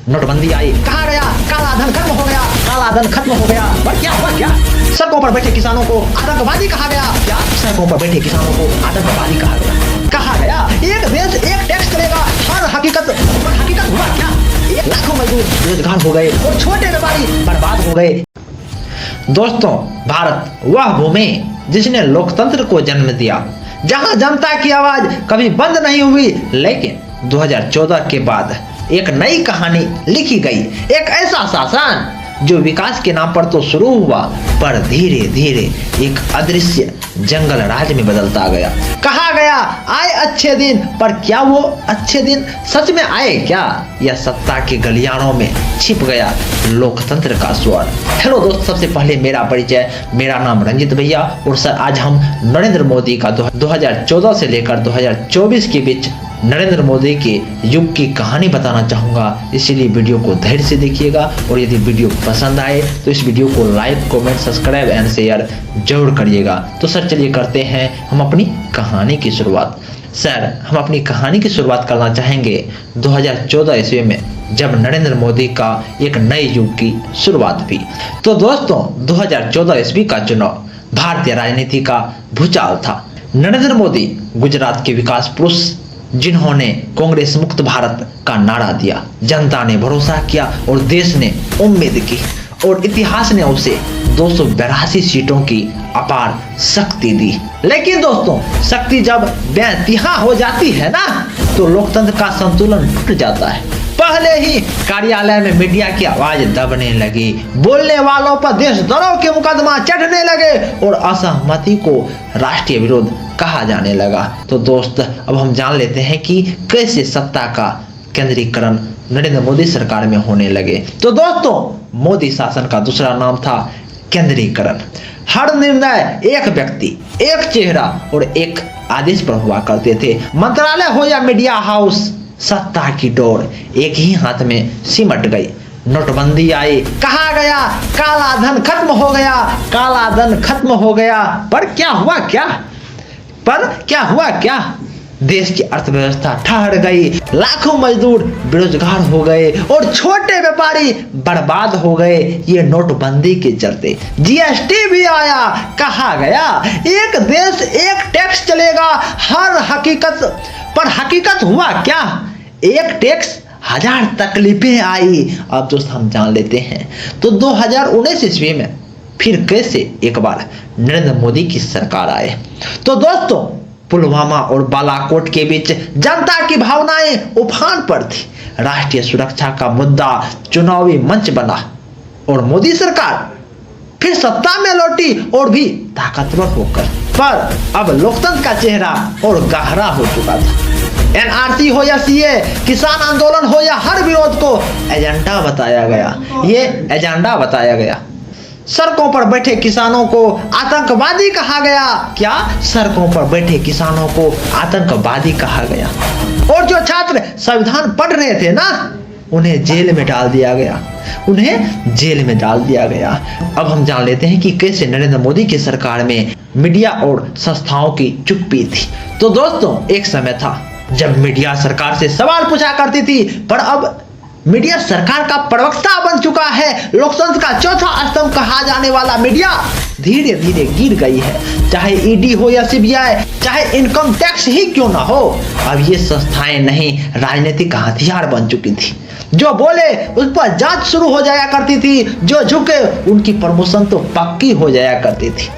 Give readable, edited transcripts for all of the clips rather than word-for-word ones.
नोटबंदी आई, कहा गया काला धन खत्म हो गया, काला धन खत्म हो गया, पर क्या हुआ क्या? सड़कों पर बैठे किसानों को आतंकवादी कहा गया, क्या? सड़कों पर बैठे किसानों को आतंकवादी कहा गया, एक देश एक टैक्स चलेगा, हर हकीकत, पर हकीकत हुआ क्या? लाखों मजदूर बेरोजगार हो गए और छोटे व्यापारी बर्बाद हो गए। दोस्तों, भारत वह भूमि जिसने लोकतंत्र को जन्म दिया, जहां जनता की आवाज कभी बंद नहीं हुई, लेकिन 2014 के बाद एक नई कहानी लिखी गई। एक ऐसा शासन जो विकास के नाम पर तो शुरू हुआ, पर धीरे धीरे एक अदृश्य जंगल राज में बदलता गया। कहा गया आए अच्छे दिन, पर क्या वो अच्छे दिन सच में आए क्या, या सत्ता के गलियारों में छिप गया लोकतंत्र का स्वर? हेलो दोस्त, सबसे पहले मेरा परिचय, मेरा नाम रंजित भैया, और सर आज हम नरेंद्र मोदी का 2014 से लेकर 2024 के बीच नरेंद्र मोदी के युग की कहानी बताना चाहूँगा, इसीलिए वीडियो को धैर्य से देखिएगा। और यदि वीडियो पसंद आए तो इस वीडियो को like, comment, subscribe and share जरूर करिएगा। तो सर चलिए करते हैं हम अपनी कहानी की शुरुआत। सर हम अपनी कहानी की शुरुआत करना चाहेंगे 2014 ईस्वी में, जब नरेंद्र मोदी का एक नए युग की शुरुआत हुई। तो दोस्तों 2014 ईस्वी का चुनाव भारतीय राजनीति का भूचाल था। नरेंद्र मोदी गुजरात के विकास पुरुष, जिन्होंने कांग्रेस मुक्त भारत का नारा दिया, जनता ने भरोसा किया और देश ने उम्मीद की, और इतिहास ने उसे 282 सीटों की अपार शक्ति दी। लेकिन दोस्तों, शक्ति जब बेइंतहा हो जाती है ना, तो लोकतंत्र का संतुलन टूट जाता है। पहले ही कार्यालय में मीडिया की आवाज दबने लगी, बोलने वालों पर देशद्रोह के मुकदमा चढ़ने लगे और असहमति को राष्ट्रीय विरोध कहा जाने लगा। तो दोस्त अब हम जान लेते हैं कि कैसे सत्ता का केंद्रीकरण नरेंद्र मोदी सरकार में होने लगे। तो दोस्तों, मोदी शासन का दूसरा नाम था केंद्रीकरण। हर निर्णय एक व्यक्ति, एक चेहरा और एक आदेश पर हुआ करते थे। मंत्रालय हो या मीडिया हाउस, सत्ता की डोर एक ही हाथ में सिमट गई। नोटबंदी आई, कहा गया काला धन खत्म हो गया, काला धन खत्म हो गया, पर क्या हुआ क्या? देश की अर्थव्यवस्था ठहर गई, लाखों मजदूर बेरोजगार हो गए और छोटे व्यापारी बर्बाद हो गए, ये नोटबंदी के चलते। जीएसटी भी आया, कहा गया एक देश एक टैक्स चलेगा, हर हकीकत, पर हकीकत हुआ क्या? एक टैक्स, हजार तकलीफें आई। अब दोस्त हम जान लेते हैं तो 2019 ईस्वी में फिर कैसे एक बार नरेंद्र मोदी की सरकार आए। तो दोस्तों, पुलवामा और बालाकोट के बीच जनता की भावनाएं उफान पर थी। राष्ट्रीय सुरक्षा का मुद्दा चुनावी मंच बना और मोदी सरकार फिर सत्ता में लौटी, और भी ताकतवर होकर। पर अब लोकतंत्र का चेहरा और गहरा हो चुका था। एनआरसी हो या सीए, किसान आंदोलन हो या हर विरोध को एजेंडा बताया गया। सड़कों पर बैठे किसानों को आतंकवादी कहा गया, क्या? सड़कों पर बैठे किसानों को आतंकवादी कहा गया। और जो छात्र संविधान पढ़ रहे थे ना, उन्हें जेल में डाल दिया गया। अब हम जान लेते हैं कि कैसे नरेंद्र मोदी की सरकार में मीडिया और संस्थाओं की चुप्पी थी। तो दोस्तों, एक समय था जब मीडिया सरकार से सवाल पूछा करती थी, पर अब मीडिया सरकार का प्रवक्ता बन चुका है। लोकतंत्र का चौथा स्तंभ कहा जाने वाला मीडिया धीरे धीरे गिर गई है। चाहे ईडी हो या सीबीआई, चाहे इनकम टैक्स ही क्यों ना हो, अब ये संस्थाएं नहीं, राजनीतिक हथियार बन चुकी थी। जो बोले उस पर जांच शुरू हो जाया करती थी, जो झुके उनकी प्रमोशन तो पक्की हो जाया करती थी।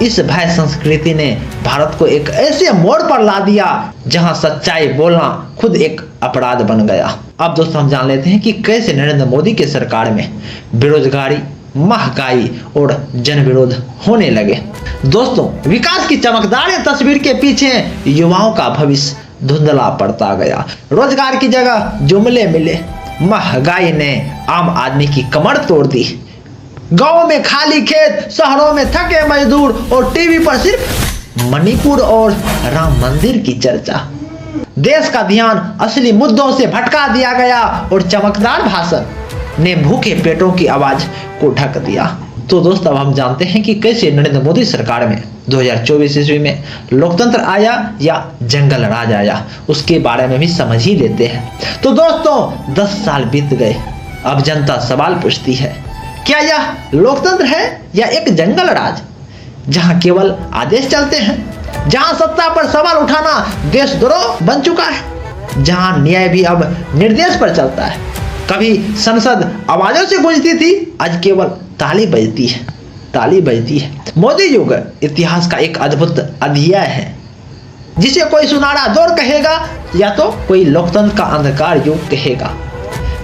इस भय संस्कृति ने भारत को एक ऐसे मोड़ पर ला दिया जहां सच्चाई बोलना खुद एक अपराध बन गया। अब दोस्तों हम जान लेते हैं कि कैसे नरेंद्र मोदी के सरकार में बेरोजगारी, महंगाई और जन विरोध होने लगे। दोस्तों, विकास की चमकदार तस्वीर के पीछे युवाओं का भविष्य धुंधला पड़ता गया। रोजगार की जगह जुमले मिले। महंगाई ने आम आदमी की कमर तोड़ दी। गांव में खाली खेत, शहरों में थके मजदूर, और टीवी पर सिर्फ मणिपुर और राम मंदिर की चर्चा। देश का ध्यान असली मुद्दों से भटका दिया गया और चमकदार भाषण ने भूखे पेटों की आवाज को ढक दिया। तो दोस्तों अब हम जानते हैं कि कैसे नरेंद्र मोदी सरकार में 2024 ईस्वी में लोकतंत्र आया या जंगल राज आया, उसके बारे में भी समझ ही लेते हैं। तो दोस्तों 10 साल बीत गए अब जनता सवाल पूछती है, क्या यह लोकतंत्र है या एक जंगल राज, जहां केवल आदेश चलते हैं, जहां सत्ता पर सवाल उठाना देशद्रोह बन चुका है, जहां न्याय भी अब निर्देश पर चलता है। कभी संसद आवाजों से गूंजती थी, आज केवल ताली बजती है, ताली बजती है। मोदी युग इतिहास का एक अद्भुत अध्याय है, जिसे कोई सुनहरा दौर कहेगा या तो कोई लोकतंत्र का अंधकार युग कहेगा।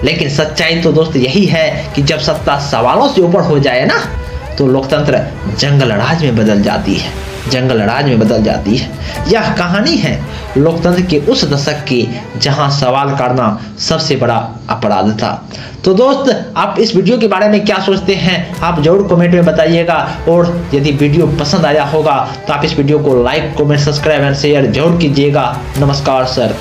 लेकिन सच्चाई तो दोस्त यही है कि जब सत्ता सवालों से ऊपर हो जाए ना, तो लोकतंत्र जंगल राज में बदल जाती है, जंगल राज में बदल जाती है। यह कहानी है लोकतंत्र के उस दशक की जहां सवाल करना सबसे बड़ा अपराध था। तो दोस्त, आप इस वीडियो के बारे में क्या सोचते हैं, आप जरूर कमेंट में बताइएगा। और यदि वीडियो पसंद आया होगा तो आप इस वीडियो को like, comment, subscribe and share जरूर कीजिएगा। नमस्कार सर।